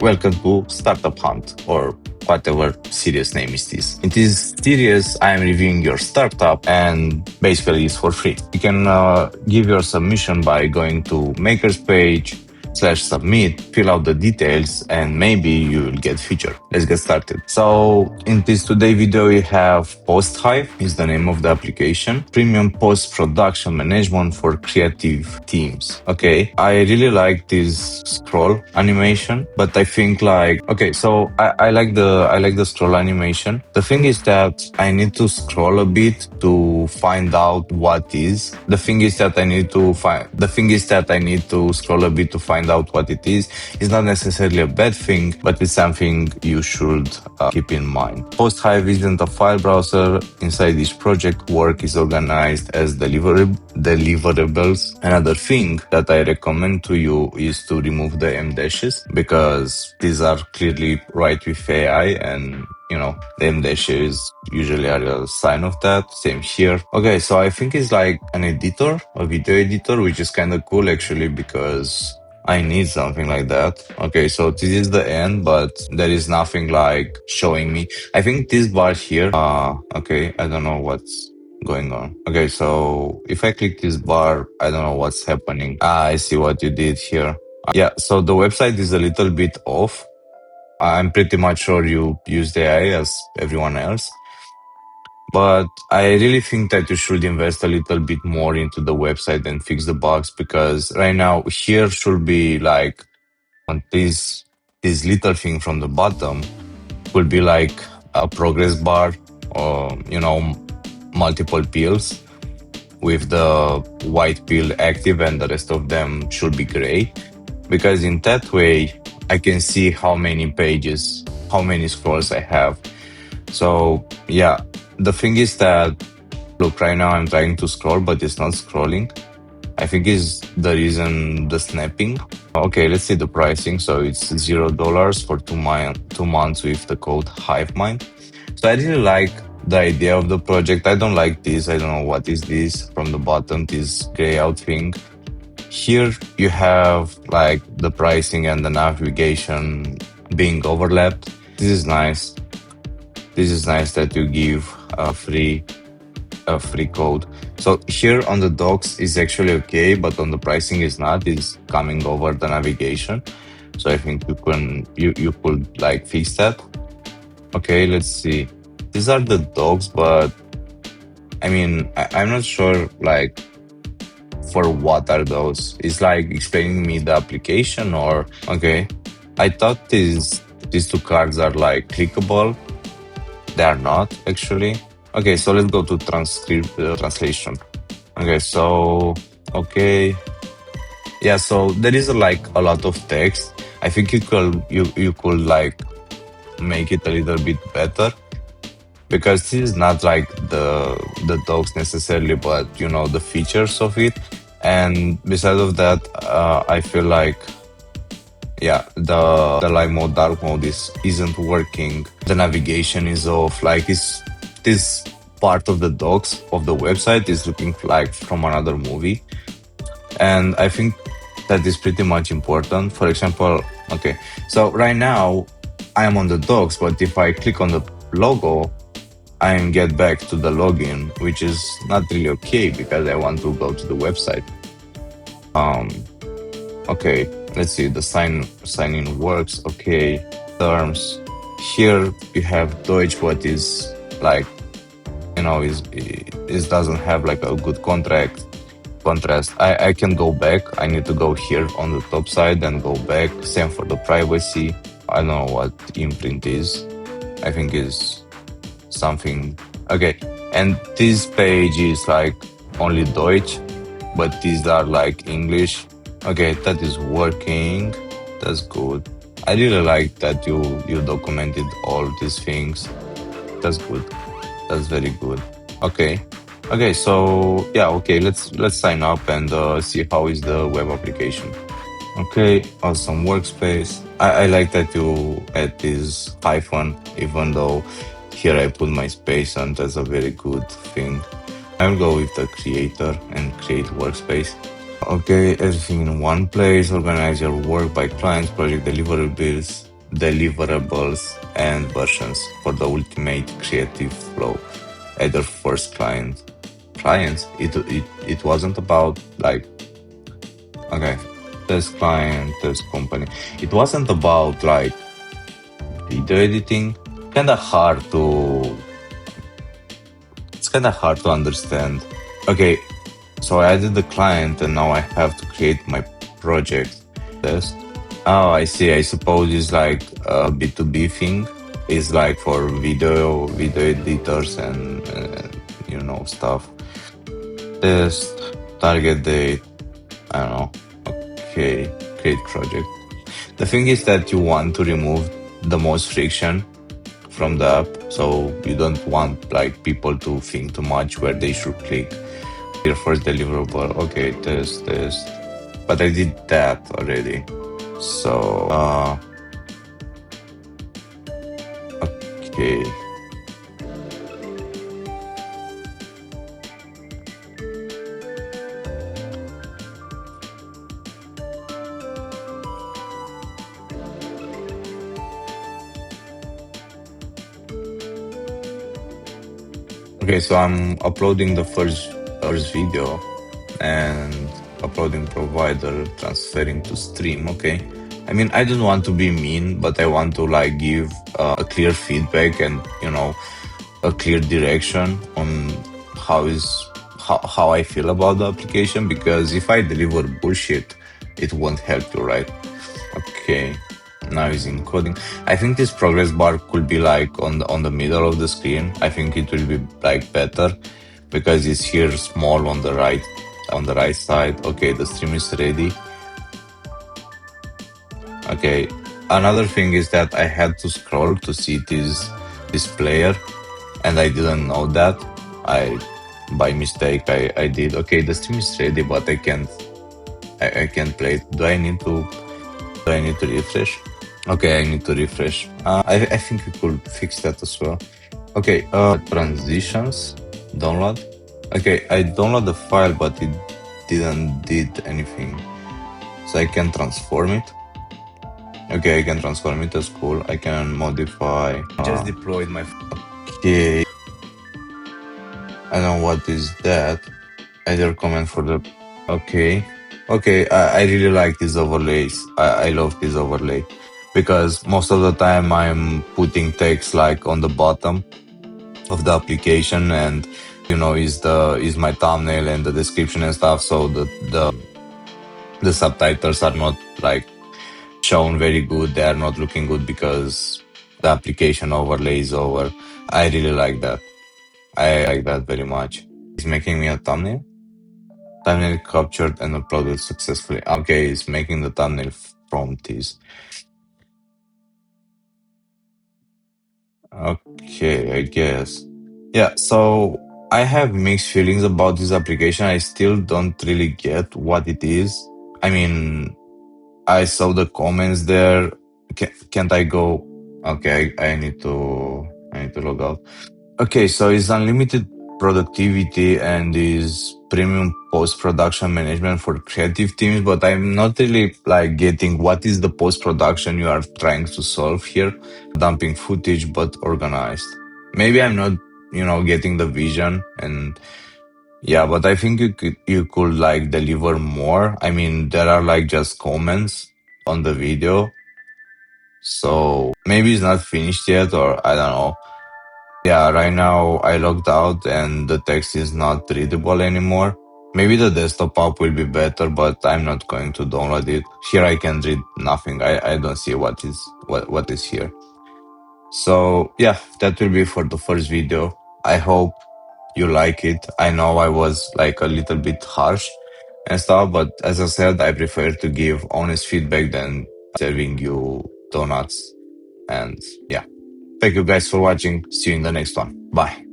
Welcome to Startup Hunt, or whatever serious name is this. In this series, I am reviewing your startup, and basically it's for free. You can give your submission by going to Maker's page /submit, fill out the details, and maybe you will get featured. Let's get started. So in this today video, we have Posthive is the name of the application. Premium post-production management for creative teams. Okay, I really like this scroll animation, but I think so I like the scroll animation. The thing is that I need to scroll a bit to find out what is. The thing is that I need to scroll a bit to find out what it is. It's not necessarily a bad thing, but it's something you should keep in mind. Posthive isn't a file browser. Inside each project, work is organized as deliverables. Another thing that I recommend to you is to remove the M dashes, because these are clearly right with AI, and the M dashes usually are a sign of that. Same here. Okay, so I think it's like an editor, a video editor, which is kind of cool actually, because I need something like that. Okay, so this is the end, but there is nothing like showing me. I think this bar here, okay, I don't know what's going on. Okay, so if I click this bar, I don't know what's happening. I see what you did here. Yeah, so the website is a little bit off. I'm pretty much sure you use the AI as everyone else. But I really think that you should invest a little bit more into the website and fix the bugs, because right now here should be like on this little thing from the bottom could be like a progress bar, or multiple pills with the white pill active and the rest of them should be gray, because in that way I can see how many pages, how many scrolls I have. So yeah, the thing is that, look, right now I'm trying to scroll, but it's not scrolling. I think is the reason the snapping. Okay, let's see the pricing. So it's $0 for 2 months with the code HiveMind. So I really like the idea of the project. I don't like this. I don't know what is this from the bottom, this gray out thing. Here you have like the pricing and the navigation being overlapped. This is nice. This is nice that you give a free code. So here on the docs is actually okay, but on the pricing is not. It's coming over the navigation. So I think you could like fix that. Okay, let's see. These are the docs, but I mean I'm not sure like for what are those. It's like explaining me the application, or okay. I thought these two cards are like clickable. They are not actually. Okay, so let's go to translation. Okay, so okay, yeah. So there is like a lot of text. I think you could like make it a little bit better, because this is not like the docs necessarily, but the features of it. And besides of that, I feel like yeah, the live mode, dark mode isn't working. The navigation is off. Like this part of the docs of the website is looking like from another movie, and I think that is pretty much important. For example, okay, so right now I am on the docs, but if I click on the logo, I get back to the login, which is not really okay, because I want to go to the website. Okay, let's see, the sign in works. Okay, terms. Here you have Deutsch, but is like, it doesn't have like a good contrast. I can go back. I need to go here on the top side and go back. Same for the privacy. I don't know what imprint is. I think is something. Okay, and this page is like only Deutsch, but these are like English. Okay, that is working. That's good. I really like that you documented all these things. That's good. That's very good. Okay. Okay, so yeah, okay, let's sign up and see how is the web application. Okay, awesome workspace. I like that you add this hyphen, even though here I put my space, and that's a very good thing. I'll go with the creator and create workspace. Okay, everything in one place. Organize your work by clients, project deliverables. deliverables and versions for the ultimate creative flow. Either first clients. It wasn't about like okay, test client, test company. It wasn't about like video editing. Kinda hard to it's kinda hard to understand. Okay, so I added the client and now I have to create my project test. Oh, I see. I suppose it's like a B2B thing. It's like for video editors and stuff. Test, target date. I don't know. Okay, create project. The thing is that you want to remove the most friction from the app, so you don't want like people to think too much where they should click. Your first deliverable. Okay, test. But I did that already. So okay. Okay, so I'm uploading the first video and uploading provider, transferring to stream. Okay. I mean, I don't want to be mean, but I want to like give a clear feedback and a clear direction on how is how I feel about the application, because if I deliver bullshit, it won't help you, right? Okay. Now is encoding. I think this progress bar could be like on the middle of the screen. I think it will be like better because it's here small on the right side. Okay, the stream is ready. Okay. Another thing is that I had to scroll to see this player, and I didn't know that. I by mistake I did. Okay, the stream is ready, but I can't play it. Do I need to refresh? Okay, I need to refresh. I think we could fix that as well. Okay, transitions, download. Okay, I download the file, but it didn't did anything. So I can transform it. Okay, I can transform it as cool. I can modify. Just deployed my. Okay, I don't know what is that. Either comment for the. Okay, okay. I really like these overlays. I love this overlay because most of the time I'm putting text like on the bottom of the application, and is my thumbnail and the description and stuff, so the subtitles are not like shown very good. They are not looking good because the application overlay is over. I really like that. I like that very much. It's making me a thumbnail captured and uploaded successfully. Okay, it's making the thumbnail from this. Okay, I guess. Yeah, so I have mixed feelings about this application. I still don't really get what it is. I mean, I saw the comments there. Can't I go? Okay, I need to log out. Okay, so it's unlimited productivity and is premium post-production management for creative teams, but I'm not really like getting what is the post-production you are trying to solve here. Dumping footage, but organized. Maybe I'm not, getting the vision, and yeah, but I think you could like deliver more. I mean, there are like just comments on the video, so maybe it's not finished yet, or I don't know. Yeah, right now I logged out and the text is not readable anymore. Maybe the desktop app will be better, but I'm not going to download it. Here I can read nothing. I don't see what is here. So yeah, that will be for the first video. I hope you like it. I know I was like a little bit harsh and stuff, but as I said, I prefer to give honest feedback than serving you donuts. And yeah. Thank you guys for watching. See you in the next one. Bye.